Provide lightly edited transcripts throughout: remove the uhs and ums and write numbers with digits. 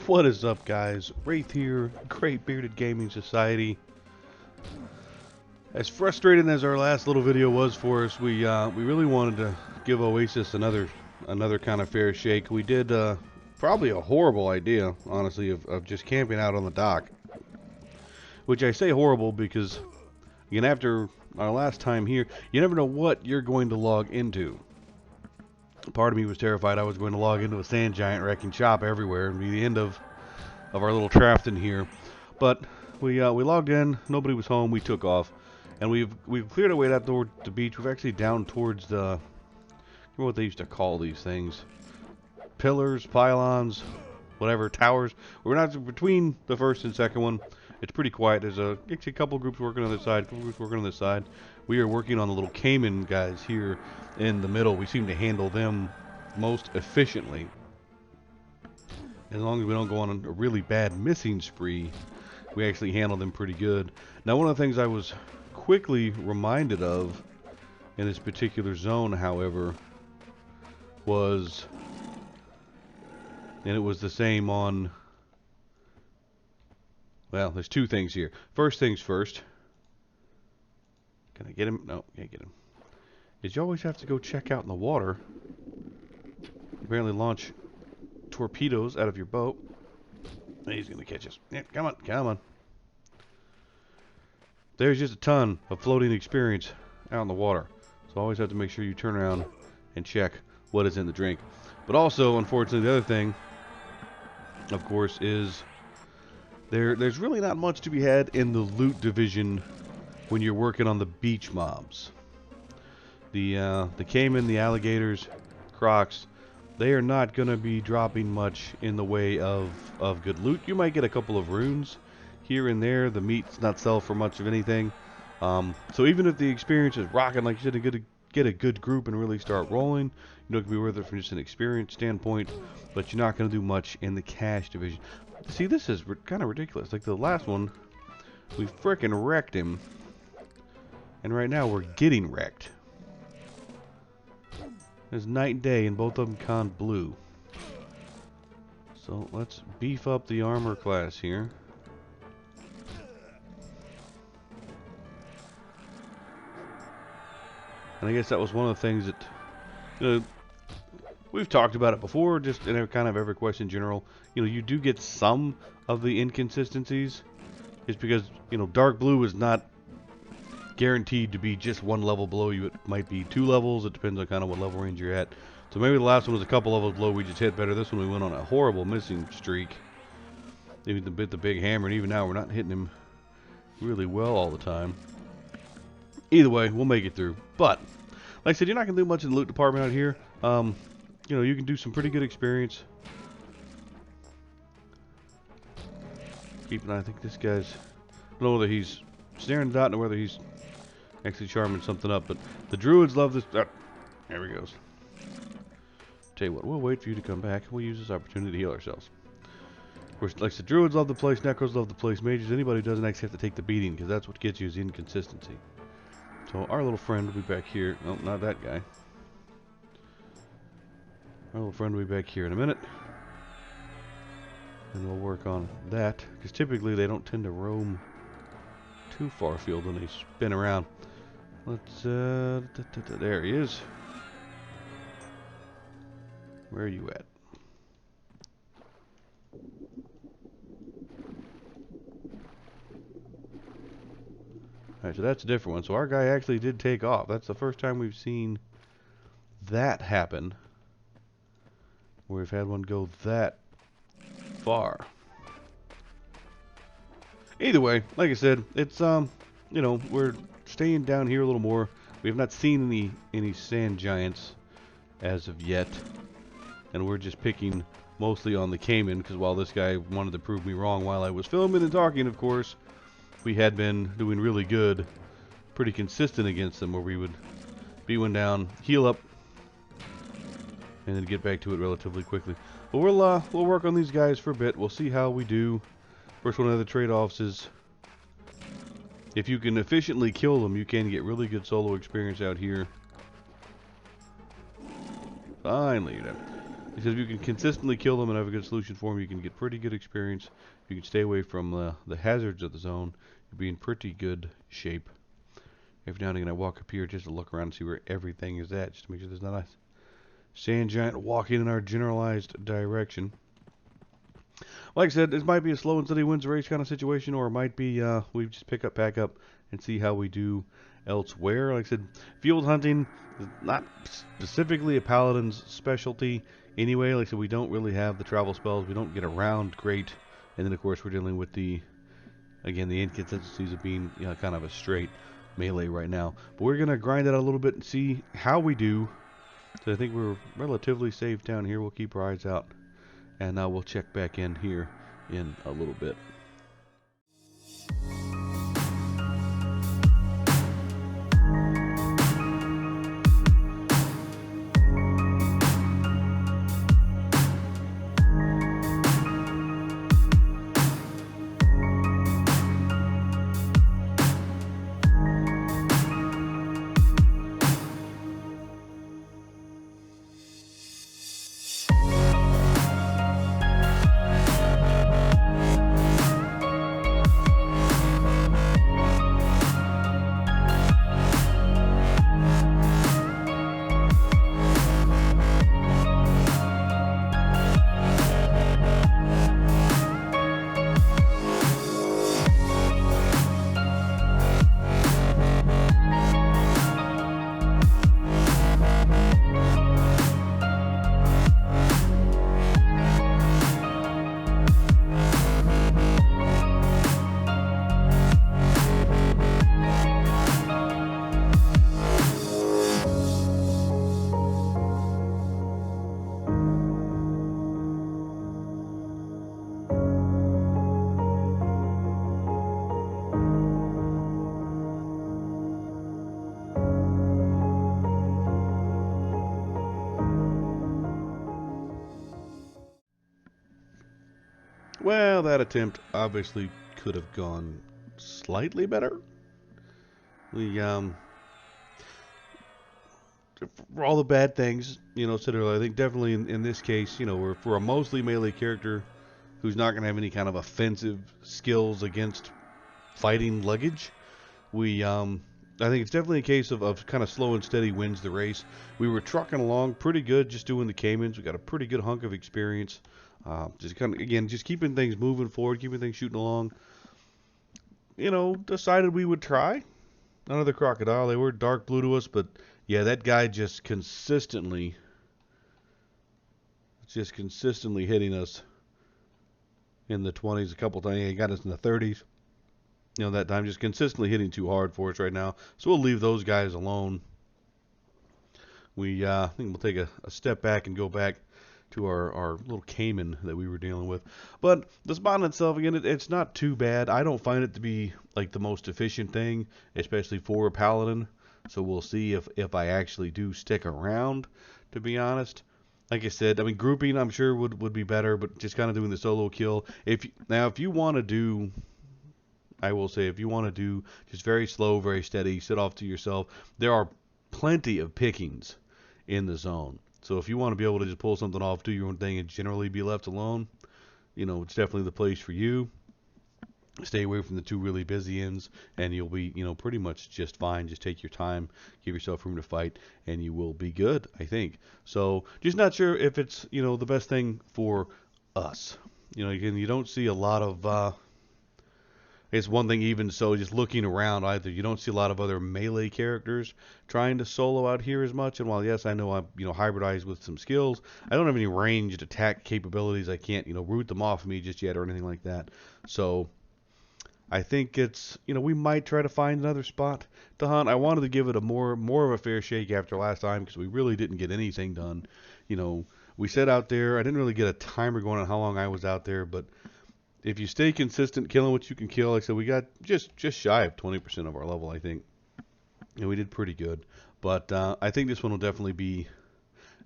What is up, guys? Wraith here, Great Bearded Gaming Society. As frustrating as our last little video was for us, we really wanted to give Oasis another kind of fair shake. We did probably a horrible idea, honestly, of just camping out on the dock. Which I say horrible because, again, after our last time here, you never know what you're going to log into. Part of me was terrified I was going to log into a sand giant wrecking shop everywhere and be the end of our little draft in here. But we logged in, nobody was home, we took off, and we've cleared our way out toward the beach. We've actually down towards the, I don't know what they used to call these things, pillars, pylons, whatever, towers. We're not between the first and second one. It's pretty quiet. There's actually a couple groups working on this side, a couple groups working on this side. We are working on the little Cayman guys here in the middle. We seem to handle them most efficiently. As long as we don't go on a really bad missing spree, we actually handle them pretty good. Now, one of the things I was quickly reminded of in this particular zone, however, was, and it was the same on, well, there's two things here. First things first. Can I get him? No, can't get him. Is you always have to go check out in the water. Apparently launch torpedoes out of your boat. He's going to catch us. Yeah, come on, come on. There's just a ton of floating experience out in the water. So always have to make sure you turn around and check what is in the drink. But also, unfortunately, the other thing, of course, is there's really not much to be had in the loot division when you're working on the beach mobs. The caiman, the alligators, crocs, they are not going to be dropping much in the way of good loot. You might get a couple of runes here and there. The meat's not sell for much of anything. So even if the experience is rocking, like you said, to get a good group and really start rolling, you know, it can be worth it from just an experience standpoint, but you're not going to do much in the cash division. See, this is kind of ridiculous. Like the last one, we frickin' wrecked him, and right now we're getting wrecked. It's night and day, and both of them con blue. So let's beef up the armor class here. And I guess that was one of the things that, you know, we've talked about it before, just in kind of every quest in general. You know, you do get some of the inconsistencies. It's because, you know, dark blue is not guaranteed to be just one level below you. It might be 2 levels. It depends on kind of what level range you're at. So maybe the last one was a couple levels below. We just hit better. This one we went on a horrible missing streak. Even the big hammer, and even now we're not hitting him really well all the time. Either way, we'll make it through. But like I said, you're not gonna do much in the loot department out here. You know, you can do some pretty good experience. Keep an eye. I think this guy's, I don't know whether he's snaring the dot or whether he's actually charming something up, but the druids love this. There he goes. Tell you what, we'll wait for you to come back. We'll use this opportunity to heal ourselves. Of course, like the druids love the place, necros love the place, mages, anybody who doesn't actually have to take the beating, because that's what gets you is the inconsistency. So our little friend will be back here. Oh, not that guy. Our little friend will be back here in a minute. And we'll work on that, because typically they don't tend to roam too far afield when they spin around. Let's, there he is. Where are you at? Alright, so that's a different one. So our guy actually did take off. That's the first time we've seen that happen, where we've had one go that far. Either way, like I said, it's you know, we're staying down here a little more. We have not seen any sand giants as of yet, and we're just picking mostly on the Cayman, because while this guy wanted to prove me wrong while I was filming and talking, of course, we had been doing really good, pretty consistent against them, where we would beat one down, heal up, and then get back to it relatively quickly. But we'll work on these guys for a bit. We'll see how we do. First one of the trade-offs is, if you can efficiently kill them, you can get really good solo experience out here. Finally, you're done. Because if you can consistently kill them and have a good solution for them, you can get pretty good experience. If you can stay away from the hazards of the zone, you'll be in pretty good shape. Every now and again I walk up here just to look around and see where everything is at, just to make sure there's not a sand giant walking in our generalized direction. Like I said, this might be a slow and steady wins the race kind of situation, or it might be we just pick up, pack up, and see how we do elsewhere. Like I said, field hunting is not specifically a paladin's specialty anyway. Like I said, we don't really have the travel spells. We don't get around great. And then, of course, we're dealing with the inconsistencies of being kind of a straight melee right now. But we're going to grind it out a little bit and see how we do. So I think we're relatively safe down here. We'll keep our eyes out. And we'll check back in here in a little bit. Well, that attempt obviously could have gone slightly better. We, for all the bad things, said earlier, I think definitely in this case, we're for a mostly melee character who's not going to have any kind of offensive skills against fighting luggage. I think it's definitely a case of kind of slow and steady wins the race. We were trucking along pretty good just doing the Caymans. We got a pretty good hunk of experience. Just kind of, again, just keeping things moving forward, keeping things shooting along. Decided we would try another crocodile. They were dark blue to us, but yeah, that guy just consistently hitting us in the 20s a couple times. He got us in the 30s. That time just consistently hitting too hard for us right now. So we'll leave those guys alone. I think we'll take a step back and go back to our little Cayman that we were dealing with. But the spot in itself, again, it's not too bad. I don't find it to be like the most efficient thing, especially for a paladin. So we'll see if I actually do stick around, to be honest. Like I said, I mean, grouping I'm sure would be better, but just kind of doing the solo kill. If you want to do, I will say, if you want to do just very slow, very steady, sit off to yourself, there are plenty of pickings in the zone. So if you want to be able to just pull something off, do your own thing, and generally be left alone, it's definitely the place for you. Stay away from the two really busy ends, and you'll be, pretty much just fine. Just take your time, give yourself room to fight, and you will be good, I think. So just not sure if it's, the best thing for us. Again, you don't see a lot of... It's one thing even so, just looking around either, you don't see a lot of other melee characters trying to solo out here as much. And while, yes, I know I'm, hybridized with some skills, I don't have any ranged attack capabilities. I can't, root them off me just yet or anything like that. So I think it's, we might try to find another spot to hunt. I wanted to give it a more of a fair shake after last time because we really didn't get anything done. We set out there. I didn't really get a timer going on how long I was out there, but if you stay consistent, killing what you can kill, like I said, we got just shy of 20% of our level, I think. And we did pretty good. But I think this one will definitely be,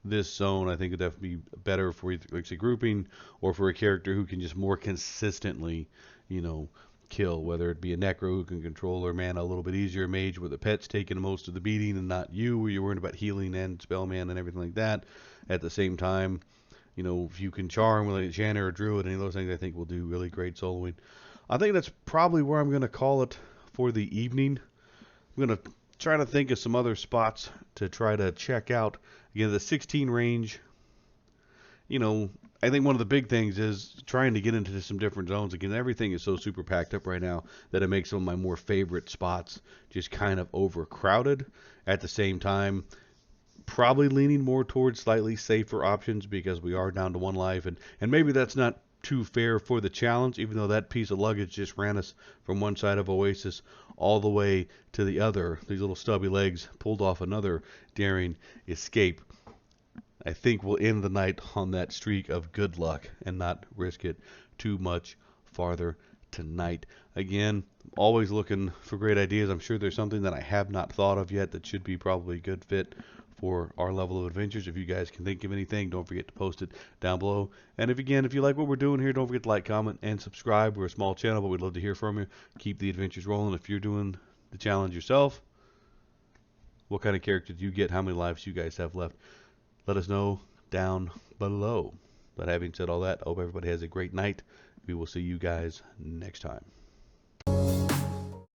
this zone, I think it'll definitely be better for either, like say, grouping or for a character who can just more consistently, kill, whether it be a necro who can control their mana a little bit easier, mage where the pet's taking most of the beating and not you, where you're worried about healing and spellman and everything like that at the same time. You know, if you can charm with a Enchanter or Druid, any of those things, I think will do really great soloing. I think that's probably where I'm going to call it for the evening. I'm going to try to think of some other spots to try to check out. Again, the 16 range, you know, I think one of the big things is trying to get into some different zones. Again, everything is so super packed up right now that it makes some of my more favorite spots just kind of overcrowded. At the same time, probably leaning more towards slightly safer options because we are down to 1 life, and maybe that's not too fair for the challenge, even though that piece of luggage just ran us from one side of Oasis all the way to the other. These little stubby legs pulled off another daring escape. I think we'll end the night on that streak of good luck and not risk it too much farther tonight. Again, always looking for great ideas. I'm sure there's something that I have not thought of yet that should be probably a good fit for our level of adventures. If you guys can think of anything, don't forget to post it down below. And if you like what we're doing here, don't forget to like, comment, and subscribe. We're a small channel, but we'd love to hear from you. Keep the adventures rolling. If you're doing the challenge yourself, what kind of character do you get? How many lives you guys have left? Let us know down below. But having said all that, I hope everybody has a great night. We will see you guys next time.